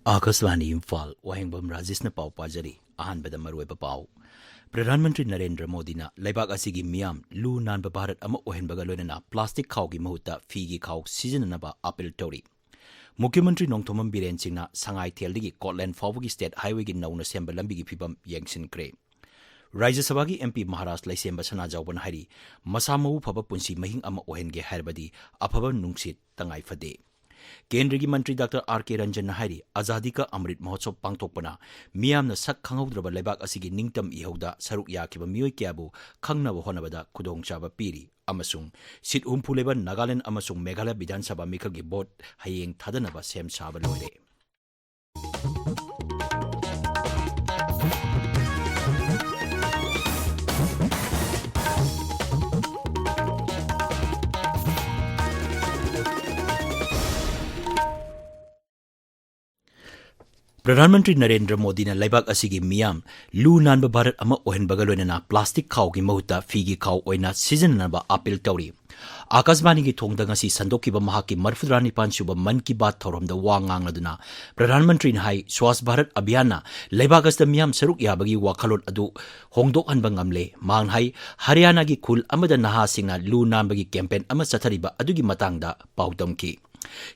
आकाशवाणी इम्फाल वाहेंगबम राजेश ने पाव पाजरी अहानबद मरुएब पाव प्रधानमंत्री नरेंद्र मोदी ना लेबाग असिगी मियाम लू नानब भारत अमा ओहेनबगा लोइनना प्लास्टिक खावगी महुत्ता फीगी खाव सिजननबा अपील तौरी मुख्यमंत्री नोंथोमम बीरेन सिंहना संगाई थेलदगी कोटलैंड फावगी स्टेट हाईवे की नौना सेंब लंबीगी फिबम येंगसिनक्रे राज्य सभा की एमपी महाराष्ट्र लैसेंब सना जावबन हारी मसा मऊ फब पुंसी महिंग अमा ओहेनगे हारबदी अफब नुंगसित तंगाई फदे केंद्र की मंत्री डॉक्टर आर के रंजन हारी आजादी का अमृत महोत्सव पांगथोकपना मियामना सक खंगौद्रब लेबाक असिगी निंगतम इहौदा सरुक याखिबा मियोय क्याबु खंगनब होनबदा खुदोंचाबा पीरी अमसुंग सिट हुम्फु लेबा नागालैंड अमसुंग मेघालय विधानसभा मिखलगी बोर्ड हयेंग थादनबा सेम साबा लोइरे प्रधानमंत्री नरेंद्र मोदी ने लेबाक असिगी मियाम लू नानब भारत अमा ओहेनबगा लोइनना प्लास्टिक खावगी महुत्ता फीगी खाव ओइना सिजननबा अपील तौरी आकाशवाणी की थोंगदा ngasi संदोकिबा महाकी मरफुद्रानी पांचुबा मन की बात थौरमदा वा ngangaduna प्रधानमंत्री ने हाई स्वास्थ्य भारत अभियान ना लेबाक अस्त मियाम सरुक याबगी वाखलोन अदु होंगदोक हनबा ngamle mang hai हरियाणा की खुल अमदा नहा सिंगना लू नानबगी कैंपेन अमा चथरिबा अदुगी मतंगदा पाउदमकी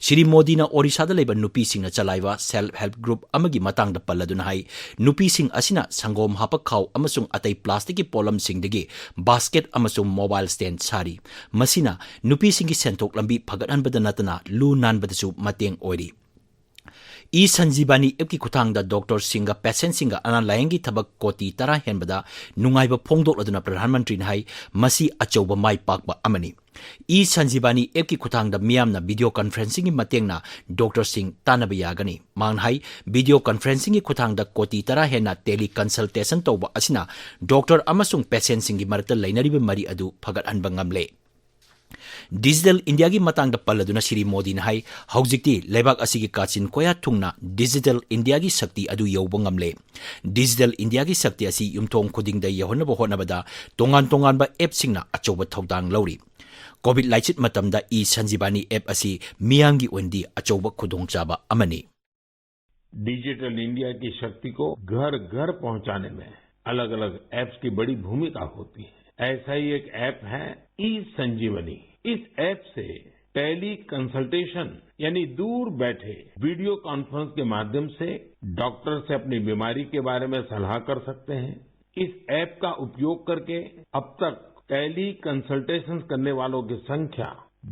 श्री मोदी ना ओडिशादा लेबा नुपी सिंगना चलाइबा सेल्फ हेल्प ग्रुप अमगी मतंगदा पल्लदुना हाई नुपी सिंग असिना संगोम हापक खाव अमसुंग अतै प्लास्टिक की पोलम सिंगदगी बास्केट अमसुंग मोबाइल स्टैंड सारी मसिना नुपी सिंगी सेंथोक लंबी फगतहनबदा नतना लू नानबदसु मतेंग ओइरी ई संजीवनी एप की खुथांगदा डॉक्टर सिंगा पेशेंट सिंगा अना लायंगी थबक कोटी तरा हेनबदा नुंगाइबा फोंगदोकलदुना प्रधानमंत्री हाई मसी अचौबा माई पाकबा अमनी ई संजीवनी एप की खुथांगदा मियामना वीडियो कॉन्फ्रेंसिंग की मतेंगना डॉक्टर सिंह तानब यागनी मांग हाई वीडियो कॉन्फ्रेंसिंग की खुथांगदा कोटी तरा हेना टेली कंसल्टेशन तौबा असिना डॉक्टर अमसुंग पेशेंट सिंगी मरकता लैनरिबा मरी अदु फगतहनबा ngamle डिजिटल इंडिया की मतंग पल्लदुना श्री मोदी ने हाई हौजिक्ति लेबाक असिगी काचिन कोया थुंगना डिजिटल इंडिया की शक्ति अदु यौबा ngamle डिजिटल इंडिया की शक्ति असि युमथोंग खुदिंगदा यहोनबा होनबदा तोंगान तोंगानबा एप सिंगना अचौबा थौदांग लौरी कोविड लाइचित मतमदा ई संजीवनी एप असि मियांगी ओंदी अचौबा खुदोंचाबा अमनी डिजिटल इंडिया की शक्ति को घर घर पहुंचाने में अलग अलग एप्स की बड़ी भूमिका होती है ऐसा ही एक ऐप है ई संजीवनी इस ऐप से टेली कंसल्टेशन यानी दूर बैठे वीडियो कॉन्फ्रेंस के माध्यम से डॉक्टर से अपनी बीमारी के बारे में सलाह कर सकते हैं इस ऐप का उपयोग करके अब तक टेली कंसल्टेशन करने वालों की संख्या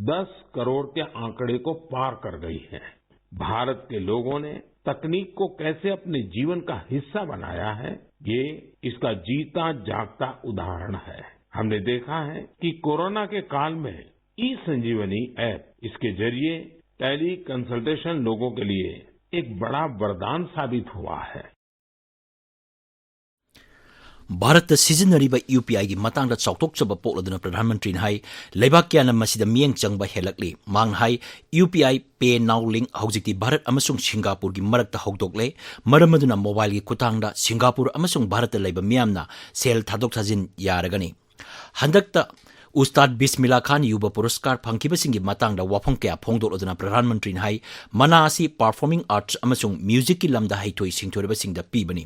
10 करोड़ के आंकड़े को पार कर गई है भारत के लोगों ने तकनीक को कैसे अपने जीवन का हिस्सा बनाया है ये इसका जीता जागता उदाहरण है हमने देखा है कि कोरोना के काल में ई संजीवनी ऐप इसके जरिए टेली कंसल्टेशन लोगों के लिए एक बड़ा वरदान साबित हुआ है भारत सिजनरीबा यूपीआई की मतंग चौथोक्चब पोलदुना प्रधानमंत्री हाई लेबाक क्याना मसिदा मियंग चंगबा हेलकली मांग हाई यूपीआई पे नाउ लिंक हौजिक्ति भारत अमसुंग सिंगापुर की मरकता हौदोकले मरमदुना मोबाइल की खुतांगदा सिंगापुर अमसुंग भारत लेबा मियामना सेल थादोक थाजिन यारगनी हंदकता उस्ताद बिस्मिल्ला खान युवा पुरस्कार फंकिबसिंगी मतंगदा वाफम क्या फोंगदोलदुना प्रधानमंत्री हाई मना असि परफॉर्मिंग आर्ट्स अमसुंग म्यूजिक की लमदा हाइथोई सिंगथोरबसिंगदा पीबनी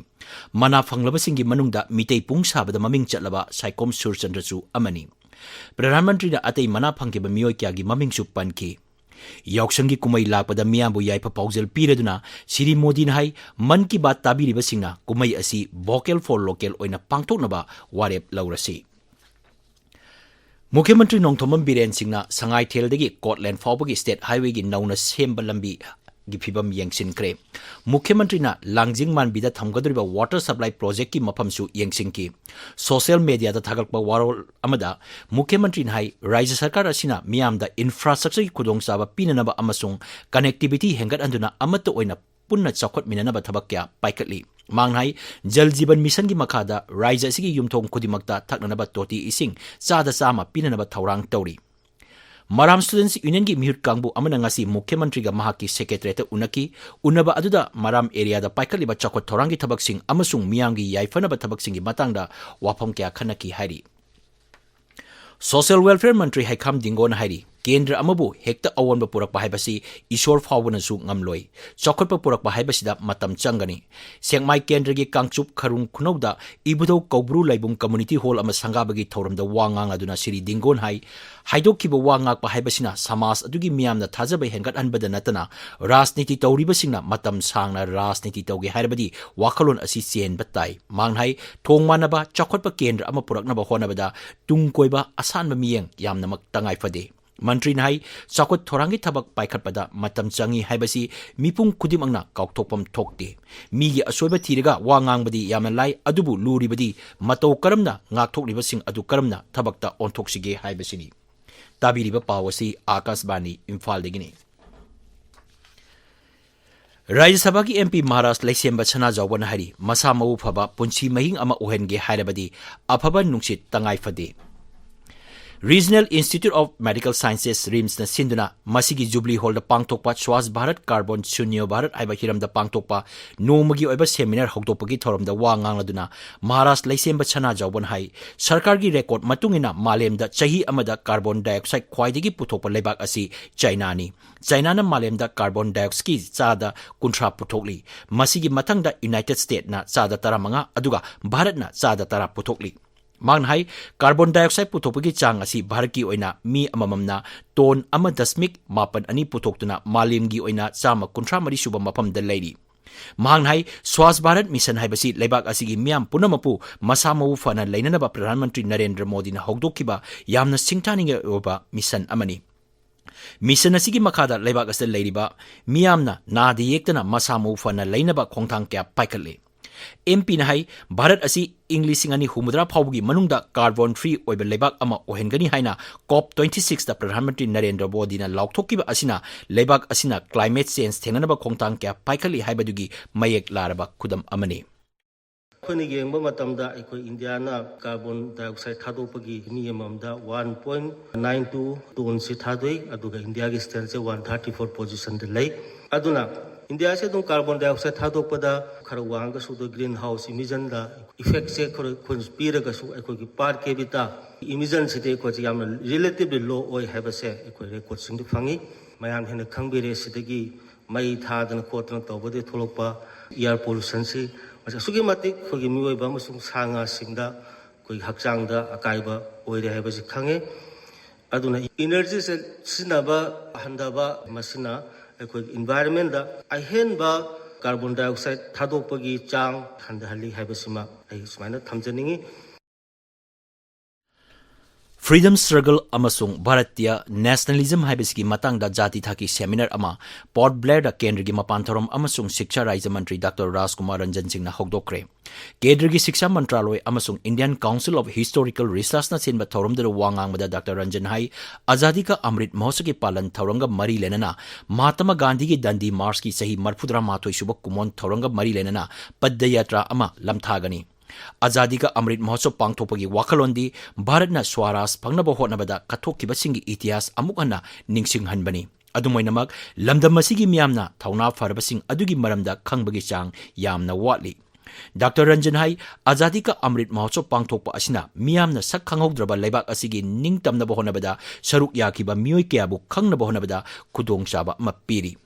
मना फंगलबसिंगी मनुंगदा मितै पुंग साबदा ममिंग चलबा साइकोम सुरचंद्रसु अमनी प्रधानमंत्री अतै मना फंकिबा मियोय क्यागी ममिंगसु पनकी याउसंगी कुमई लापदा मियाबु याइफा पाउजल पीरदुना श्री मोदी हाई मन की बात ताबिरिबसिंगना कुमई असि वोकल फॉर लोकल ओइना पांगथोकनबा वारेप लौरसी मुख्यमंत्री नोंथोमम बीरेन सिंहना संगाई थेलदगी कोटलैंड फावबगी स्टेट हाईवे की नौना सेंब लंबी की फिबम येंगसिनक्रे मुख्यमंत्री लांजिंग मानबीदा थमगदरिबा वाटर सप्लाई प्रोजेक्ट की मफमसु येंगसिनकी सोशल मीडिया दा थागलपा वारोल अमदा मुख्यमंत्री हाई राज्य सरकार असिना मियामदा इंफ्रास्ट्रक्चर की खुदोंचाबा पीननबा अमसुंग कनेक्टिविटी हेंगतअंदुना अमत्त ओइना पुन्ना चौखटमिननबा थबक क्या पाइकटली मांगनाई जल जीवन मिशन की मखादा राज्य असि युमथोंग खुदिमक्ता थकननबा तोटी इसिंग चादा चामा पीननबा थौरांग तौरी मराम स्टूडेंट्स यूनियन की मिहुत कांगबु अमना ngasi मुख्यमंत्री गा महाकी सेक्रेटरीट उनकी उन्नबा अदुदा मराम एरिया दा पाइकलिबा चौखट थौरांगी थबकसिंग अमसुंग मियांगी याइफनबा थबकसिंगी मतंगदा वाफम क्या खनकी हारी सोशल वेलफेयर मंत्री हाइखाम दिंगोन हारी kendra amabu hekta awan purak haibasi isor fawanasu ngamloi chokot purak haibasida matam changani sengmai kendra gi kangchup kharung khunauda ibudo kobru laibum community hall ama sangabagi thoramda wangang aduna siri dingon hai haidokkiba wangak haibasina samas adugi miyamna thajaba hengat anbada natana rajniti tawribasingna matam sangna rajniti tawge haibadi wakalon asi chen batai manghai thongmanaba chokotpa kendra ama puraknaba honabada tungkoiba asanba miyeng yamnamak tangai fade Mantri nai chakot thorangi thabak paikhatpada matam changi haibasi mipung khudimangna kaukthokpam thokte migi asoiba thiraga wangangbadi yamna lai adubu luribadi mato karamna ngakthokliba adu karamna thabakta onthoksige haibasini tabiriba pawasi akasbani Imphal degini Rajya Sabha ki MP Maharashtra Laisemba Chana Jawban hari masa mau phaba punchi mahing ama ohenge hairabadi aphaba nungsit tangai fade Regional Institute of Medical Sciences RIMS na sinduna masigi Jubilee Hall da pangtokpa Swaz Bharat Carbon Shunyo Bharat aiba hiram da pangtokpa nomagi oiba seminar hokdopagi thoram da wa ngangladuna Maharashtra Laisemba Chana Jawban hai sarkar gi record matungina malem da chahi amada carbon dioxide khwaidagi puthokpa lebak asi China ni China na malem da carbon dioxide ki chada kunthra puthokli masigi mathang da United States na chada taramanga aduga Bharat na chada tara puthokli Manghai carbon dioxide puthokpagi chang asi bharaki oina mi amamamna ton ama dasmik mapan ani puthoktuna malimgi oina chama kunthra mari suba mapam da leiri Manghai Swaz Bharat Mission haibasi lebak asigi miam punamapu masamawu fana leinanaba Pradhan Mantri Narendra Modi na hogdokkiba yamna singthaninga oba mission amani Mission asigi makhada lebak asda leiriba miamna nadi yektana masamawu fana leinaba khongthang kya paikhatle MP na hai Bharat asi English singani humudra phawgi manungda carbon free oiba lebak ama ohengani haina COP26 da Pradhan Mantri Narendra Modi na laukthokkiba asina lebak asina climate change thenanaba khongtang kya paikhali haibadugi mayek laraba khudam amani Khoni yengba matamda ikoi India na carbon dioxide thadopagi niyamamda 1.92 ton si thadoi aduga India gi stand se 134 position de lei aduna India se dum carbon dioxide thadokpada khara wanga su do greenhouse emission da effect se khon spira ga su ekoi gi par ke bita emission se de ko yam relatively low oi have se ekoi record sing de phangi mayam hena khangbire se de gi mai tha dan ko tan tobode tholokpa air pollution se asa sugi matik khogi mioi ba musung sanga singda koi hakchang da akaiba oi re have se khange aduna energy se sinaba handaba masina environment da ahenba carbon dioxide thadopagi chang thandhali haibasima ai sumaina thamjaningi Freedom Struggle amasung Bharatiya Nationalism haibasigi matangda jati thaki seminar ama Port Blair da Kendra gi mapanthorom amasung Shiksha Rajya Mantri Dr. Rajkumar Ranjan Singh na hokdokre Kendra gi Shiksha Mantraloy amasung Indian Council of Historical Research na sinba thorom da wangang mada Dr. Ranjan hai Azadi ka Amrit Mahotsav ki palan thoranga mari lenana Mahatma Gandhi gi Dandi March ki sahi marfudra mathoi subak kumon thoranga mari lenana Paddayatra ama lamthagani Azadi ka Amrit Mahotsav pangthokpagi wakalondi Bharatna Swaraj phangnaba hotnabada kathokkibasingi itihas amuk hana ningsinghanbani adumoinamak lamdam asigi miyamna thauna farabasing adugi maramda khangbagi chang yamna watli Dr. Ranjan hai Azadi ka Amrit Mahotsav pangthokpa asina miyamna sak khanghodraba lebak asigi ningtamnaba honabada saruk yakiba miyoi kyabu khangnaba honabada khudongchaba mapiri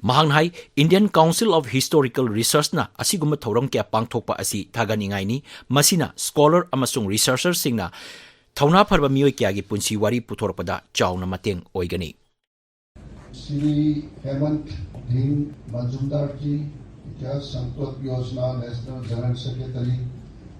Mahang hai Indian Council of Historical Research na asiguma thorong kya pangthokpa asi thaganingai ni masina scholar amasung researcher singna thauna pharba miyoi kya gi punsi wari puthorpada chauna mateng oigani Shri Hemant Dhin Majumdar ji just Sankalp Yojana National General Secretary.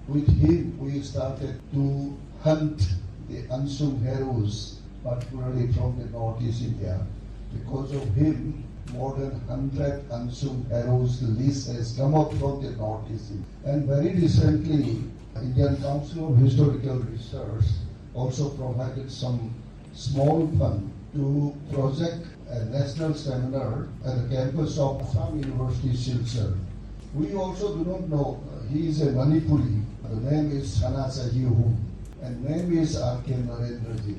With him we started to hunt the unsung heroes, particularly from the Northeast India. Because of him, more than 100 unsung heroes list has come up from the Northeast. And very recently, Indian Council of Historical Research also provided some small fund to project a national seminar at the campus of Assam University, Silchar. We also do not know, he is a Manipuri. The name is Hanasa Yuhu, and name is R.K. Narendra Ji.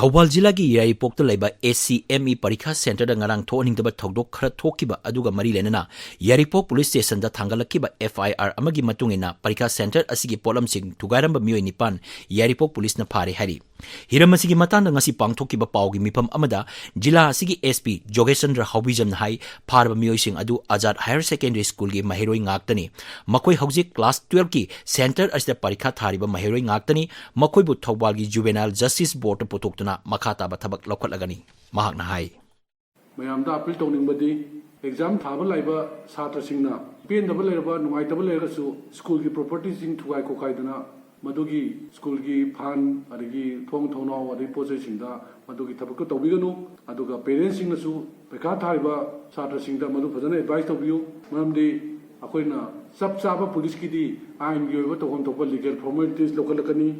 Thawbal Jilla gi Yaipokta laiba SCME Parikha Center da ngarang thohningdaba thodok khara thokiba aduga mari lenana Yaripok Police Station da thangalakkiba FIR amagi matungina Parikha Center asigi polam sing thugairamba mioi nipan Yaripok Police na phare hari Hiram asigi matanda ngasi pangthokiba paugi mifam amada jila asigi SP Jogesandra Haubijam hai pharba mioising adu Azad Higher Secondary School gi mahiroi ngaktani makoi haujik class 12 ki center asida parikha thariba mahiroi ngaktani makoi bu Thawbal gi Juvenile Justice Board putoktuna makhata ba thabak lokhatlagani mahakna hai mayamda appeal tawningbadi exam thaba laiba satra singna pen double laiba nungai double laiga su school gi property sing thugai ko kaidana madugi school gi fan adigi thong thonaw adi pose singda madugi thabak ko tawbiganu aduga parents sing nasu pekha thariba satra singda madu phajana advice tawbiu maramdi akoina sab chaba police ki di ain gi oiba tawon tawba legal formalities lokalakani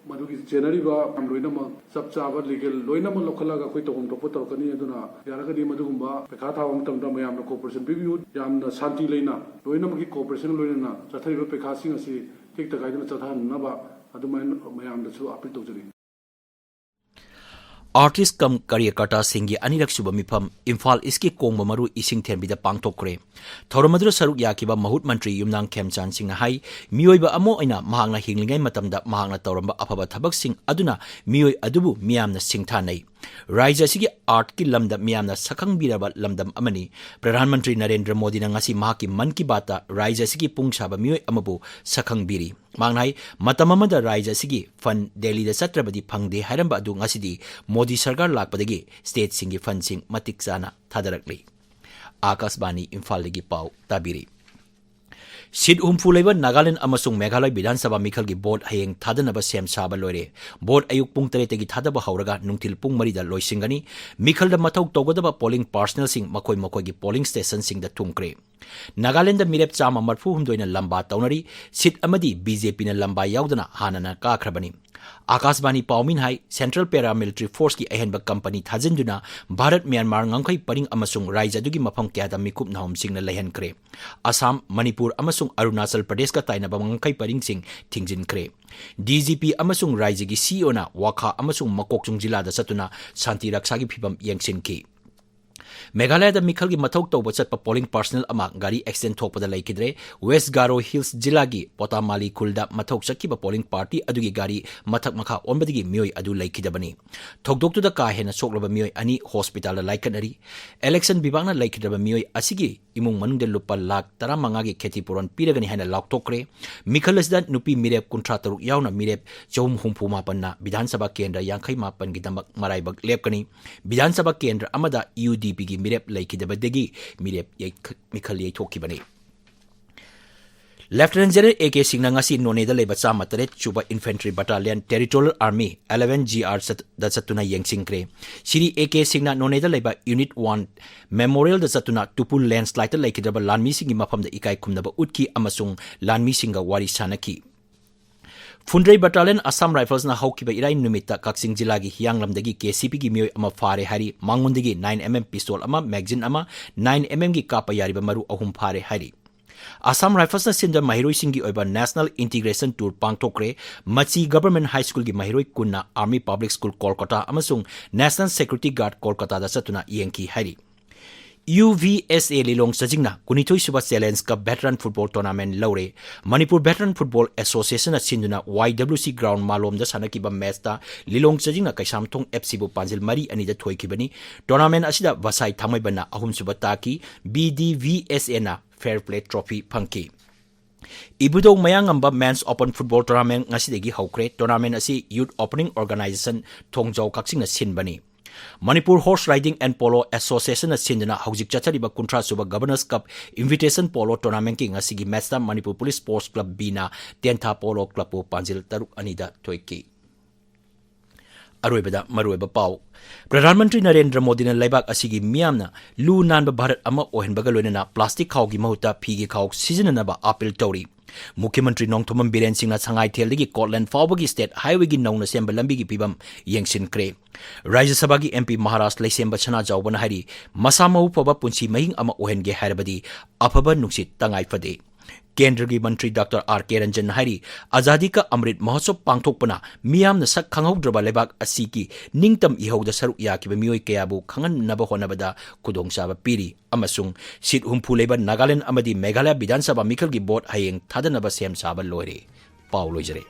madugi January ba amloina ma sab chaba legal loina ma lokalaga koi tawon tawpa tawkani aduna yaragadi madugumba pekha thawam tamda mayamna cooperation bibiu yamna shanti leina loina ma gi cooperation loina na chathariba pekha sing asi tik ta gaidana chathan naba adumai mayamda su appeal tawjari Artist kam Karyakata Singhi Anirak Suba Mifam Imphal iski Kongba Maru Ising Thenbida Pangtokre Thoromadru Saruk Yakiba Mahut Mantri Yumnang Khemchan Singh hai Mioiba Amo Aina Mahangna Hinglingai Matamda Mahangna Tauramba Afaba Thabak Sing Aduna Mioi Adubu Miyamna Singthanai Raija Sigi Art ki lamda Miyamna Sakhang Biraba Lamdam Amani Pradhan Mantri Narendra Modi na ngasi Mahaki Man Ki Bata Raija Sigi Pungsaba Mioi Amabu Sakhang Biri Mangnai Matamamada Raija Sigi Fan Delhi da Satrabadi Phangde Hairamba Adu ngasidi Modi Sarkar lakpadagi state singi fan sing matik sana thadarakli Akasbani Imphal lagi pau tabiri Sid Umfulaiba Nagaland amasung Meghalaya Bidhan Sabha Mikhal gi board hayeng thadanaba sem saba loire board ayuk pung 3 tagi thadaba hauraga nungtil pung 3 da loisingani Mikhal da mathau togodaba polling personnel sing makoi gi polling station sing da thumkre Nagaland da mirep chama marfu humdoina lamba taunari sit amadi BJP na lamba yaudana hanana kakhrabani Akasbani Paumin hai Central Paramilitary Force ki ahenba company thajinduna Bharat Myanmar ngangkai paring amasung Raija dugi mafam kyada mikup nahom singna lehan kre Assam Manipur amasung Arunachal Pradesh ka tainaba ngangkai paring sing thingjin kre DGP amasung Raija gi CEO na Wakha amasung Makokchung jila da satuna Shanti Raksa gi phibam yengsin ki Meghalaya da Mikhal gi mathau tawba chatpa polling personnel ama gari accident thokpada laikidre West Garo Hills jila gi Potamali Khulda mathau chakkiba polling party adugi gari mathak makha onbadigi mioi adu laikidabani thokdoktu da ka hena soklaba mioi ani hospital la laikanari election bibangna laikidaba mioi asigi imung manungde lupa lakh 15 gi kheti puron piragani hena laktokre Mikhal asda nupi mirep 33 yauna mirep chom humpu mapanna Bidhan Sabha Kendra 58 gi damak maraibak lepkani Bidhan Sabha Kendra amada UDP gi mirep laikidabadegi mirep Mikhal yai thokibani Lieutenant General AK Singh ngasi noneda leba chama 3 chuba infantry battalion territorial army 11 GR da satuna yengsingkre Siri AK Singh noneda leba unit 1 memorial da satuna tupul landslide laikidaba lanmi singi mafam da ikai khumnaba utki amasung lanmi singa wari sanaki Fundrei Battalion Assam Rifles na haukiba irai numita Kaksing jila gi Hianglamdagi KCP gi mioi ama fare hari mangundagi 9mm pistol ama magazine ama 9mm gi kapa yariba maru ahum fare hari Assam Rifles na sinda mahiroi singi oiba National Integration Tour pangtokre Machi Government High School gi mahiroi kunna Army Public School Kolkata amasung National Security Guard Kolkata da satuna yengki hari UVSA Lilong Sajingna Kunitoi Suba Challenge ka Veteran Football Tournament Laure Manipur Veteran Football Association na sinduna YWC Ground Malom da sanakiba match ta Lilong Sajingna Kaisamthong FC bu Panjil Mari ani da thoikibani tournament asida Vasai Thamaibana ahum suba taki BDVSA na Fair Play Trophy phangki Ibudo Mayangamba Men's Open Football Tournament ngasidegi haukre tournament asi Youth Opening Organization Thongjau Kaksing na sinbani Manipur Horse Riding and Polo Association na sindana haujik chathariba kuntra suba Governors Cup Invitation Polo Tournament ki ngasigi match ta Manipur Police Sports Club B na Tentha Polo Club pu Panjil taruk anida thoiki Aroibada maruiba pau Pradhan Mantri Narendra Modi na laibak asigi miyamna lu nanba Bharat ama ohenbaga loinana plastic khawgi mahuta phigi khaw sizinanaba appeal tawri Mukhyamantri Nongthomam Biren Singh na Sangai Theldagi Scotland Fawbagi State Highway gi nauna semba lambi gi pibam yengsin kre Rajya Sabha gi MP Maharashtra Laisemba Chana Jawbana hari masamau paba punsi mahing ama ohenge harabadi afaba nuksit tangai fade Kendra gi Mantri Dr. R.K. Ranjan hari Azadi ka Amrit Mahotsav pangthokpana miyam na sak khanghodraba lebak asiki ningtam ihauda saruk yakiba mioi kayabu khangan naba honabada kudong saba piri amasung sit humpuleba Nagaland amadi Meghalaya Bidhan Sabha Mikhal gi board hayeng thadanaba sem saba loire Paulo Jare